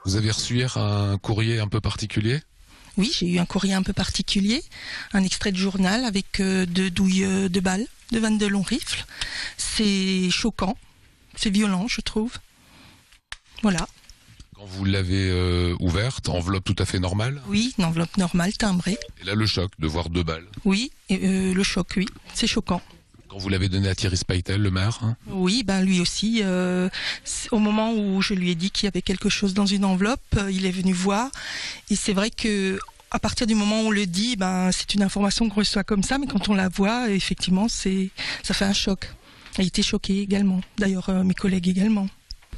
Vous avez reçu hier un courrier un peu particulier? Oui, j'ai eu un courrier un peu particulier, un extrait de journal avec 2 douilles de balles, de 22 longs rifles. C'est choquant, c'est violent, je trouve. Voilà. Quand vous l'avez ouverte, enveloppe tout à fait normale? Oui, une enveloppe normale, timbrée. Et là, le choc de voir 2 balles. Oui, le choc, oui, c'est choquant. Quand vous l'avez donné à Thierry Speitel, le maire, hein? Oui, ben lui aussi, au moment où je lui ai dit qu'il y avait quelque chose dans une enveloppe, il est venu voir. Et c'est vrai que à partir du moment où on le dit, ben c'est une information qu'on reçoit comme ça, mais quand on la voit, effectivement, ça fait un choc. Il était choqué également. D'ailleurs, mes collègues également.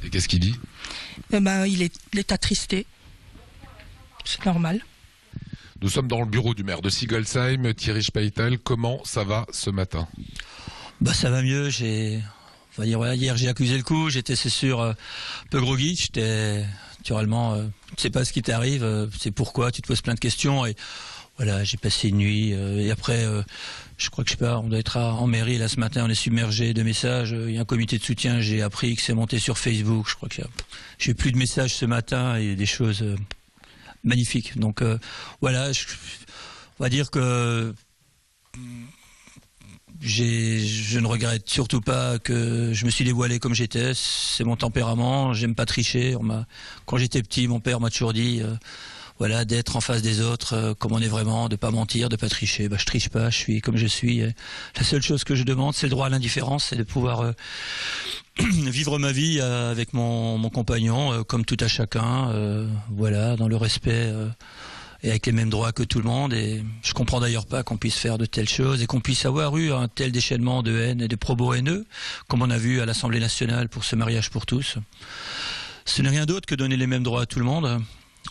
Et qu'est-ce qu'il dit? Il est attristé. C'est normal. Nous sommes dans le bureau du maire de Sigolsheim, Thierry Speitel. Comment ça va ce matin? Ça va mieux. On va dire, voilà, hier j'ai accusé le coup. J'étais, c'est sûr, un peu groggy. J'étais naturellement, tu sais pas ce qui t'arrive, c'est pourquoi, tu te poses plein de questions. Et voilà, j'ai passé une nuit. Et après, je crois que je sais pas, on doit être en mairie là ce matin. On est submergé de messages. Il y a un comité de soutien. J'ai appris que c'est monté sur Facebook. Je crois que j'ai eu plus de messages ce matin et des choses magnifiques. Donc voilà, on va dire que je ne regrette surtout pas que je me suis dévoilé comme j'étais. C'est mon tempérament. J'aime pas tricher. Quand j'étais petit, mon père m'a toujours dit, voilà, d'être en face des autres, comme on est vraiment, de pas mentir, de pas tricher. Je triche pas. Je suis comme je suis. La seule chose que je demande, c'est le droit à l'indifférence, c'est de pouvoir vivre ma vie avec mon compagnon, comme tout à chacun. Voilà, dans le respect. Et avec les mêmes droits que tout le monde. Et je comprends d'ailleurs pas qu'on puisse faire de telles choses et qu'on puisse avoir eu un tel déchaînement de haine et de propos haineux, comme on a vu à l'Assemblée nationale pour ce mariage pour tous. Ce n'est rien d'autre que donner les mêmes droits à tout le monde.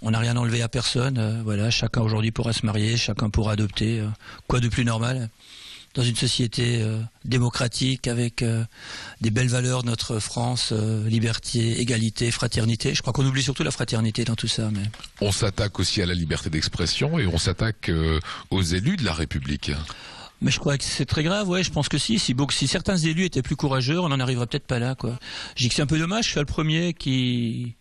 On n'a rien enlevé à personne. Voilà, chacun aujourd'hui pourra se marier, chacun pourra adopter. Quoi de plus normal dans une société démocratique avec des belles valeurs de notre France, liberté, égalité, fraternité. Je crois qu'on oublie surtout la fraternité dans tout ça. Mais on s'attaque aussi à la liberté d'expression et on s'attaque aux élus de la République. Mais je crois que c'est très grave, ouais, je pense que si certains élus étaient plus courageux, on n'en arriverait peut-être pas là, quoi. Je dis que c'est un peu dommage, je suis le premier qui,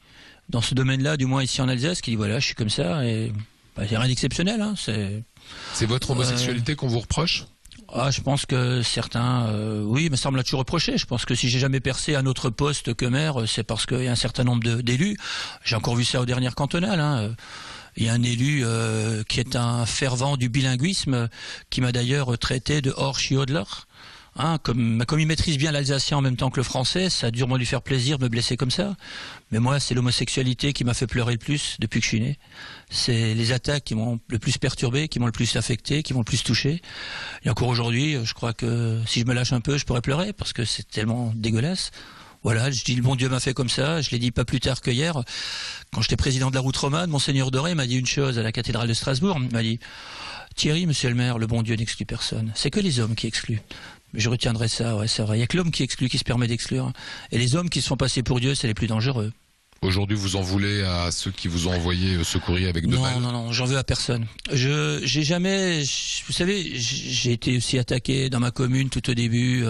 dans ce domaine-là, du moins ici en Alsace, qui dit voilà, je suis comme ça, et c'est rien d'exceptionnel, hein, c'est votre homosexualité qu'on vous reproche? Je pense que certains, oui, mais ça me l'a toujours reproché. Je pense que si j'ai jamais percé un autre poste que maire, c'est parce qu'il y a un certain nombre d'élus. J'ai encore vu ça aux dernières cantonales. Hein. Il y a un élu qui est un fervent du bilinguisme, qui m'a d'ailleurs traité de Horschjodler. Hein, comme il maîtrise bien l'alsacien en même temps que le français, ça a durement lui faire plaisir de me blesser comme ça. Mais moi, c'est l'homosexualité qui m'a fait pleurer le plus depuis que je suis né. C'est les attaques qui m'ont le plus perturbé, qui m'ont le plus affecté, qui m'ont le plus touché. Et encore aujourd'hui, je crois que si je me lâche un peu, je pourrais pleurer parce que c'est tellement dégueulasse. Voilà, je dis le bon Dieu m'a fait comme ça. Je l'ai dit pas plus tard que hier. Quand j'étais président de la route romane, Monseigneur Doré m'a dit une chose à la cathédrale de Strasbourg. Il m'a dit « Thierry, monsieur le maire, le bon Dieu n'exclut personne. C'est que les hommes qui excluent. » Je retiendrai ça, ouais, c'est vrai. Il n'y a que l'homme qui exclut, qui se permet d'exclure. Et les hommes qui se font passer pour Dieu, c'est les plus dangereux. Aujourd'hui, vous en voulez à ceux qui vous ont envoyé ce courrier avec 2 balles? Non, j'en veux à personne. J'ai jamais, vous savez, j'ai été aussi attaqué dans ma commune tout au début.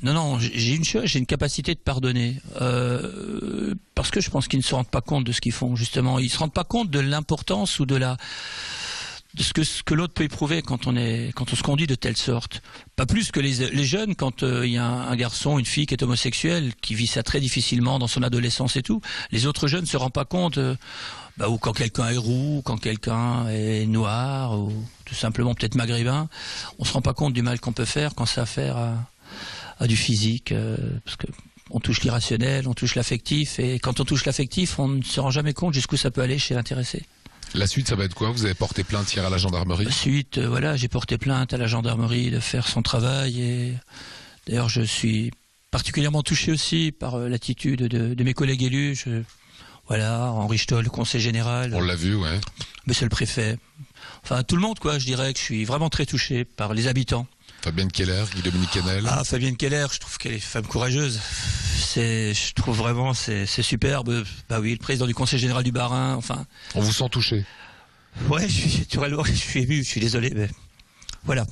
Non, j'ai une chose, j'ai une capacité de pardonner. Parce que je pense qu'ils ne se rendent pas compte de ce qu'ils font, justement. Ils ne se rendent pas compte de l'importance ou de ce que l'autre peut éprouver quand on se conduit de telle sorte. Pas plus que les jeunes, quand il y a un garçon, une fille qui est homosexuelle, qui vit ça très difficilement dans son adolescence et tout. Les autres jeunes ne se rendent pas compte, ou quand quelqu'un est roux, quand quelqu'un est noir, ou tout simplement peut-être maghrébin, on se rend pas compte du mal qu'on peut faire quand ça a affaire à du physique, parce que on touche l'irrationnel, on touche l'affectif, et quand on touche l'affectif, on ne se rend jamais compte jusqu'où ça peut aller chez l'intéressé. La suite, ça va être quoi? Vous avez porté plainte hier à la gendarmerie? La suite, voilà, j'ai porté plainte à la gendarmerie de faire son travail. Et d'ailleurs, je suis particulièrement touché aussi par l'attitude de mes collègues élus. Voilà, Henri Stoll, le conseil général. On l'a vu, ouais. Monsieur le préfet. Enfin, tout le monde, quoi. Je dirais que je suis vraiment très touché par les habitants. Fabienne Keller, Guy-Dominique Kennel. Fabienne Keller, je trouve qu'elle est une femme courageuse. Je trouve vraiment, c'est superbe. Oui, le président du conseil général du Bas-Rhin, enfin. On vous sent touché? Ouais, naturellement, je suis ému, je suis désolé, mais voilà.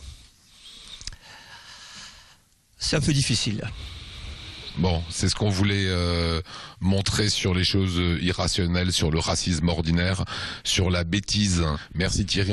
C'est un peu difficile. Bon, c'est ce qu'on voulait montrer sur les choses irrationnelles, sur le racisme ordinaire, sur la bêtise. Merci Thierry.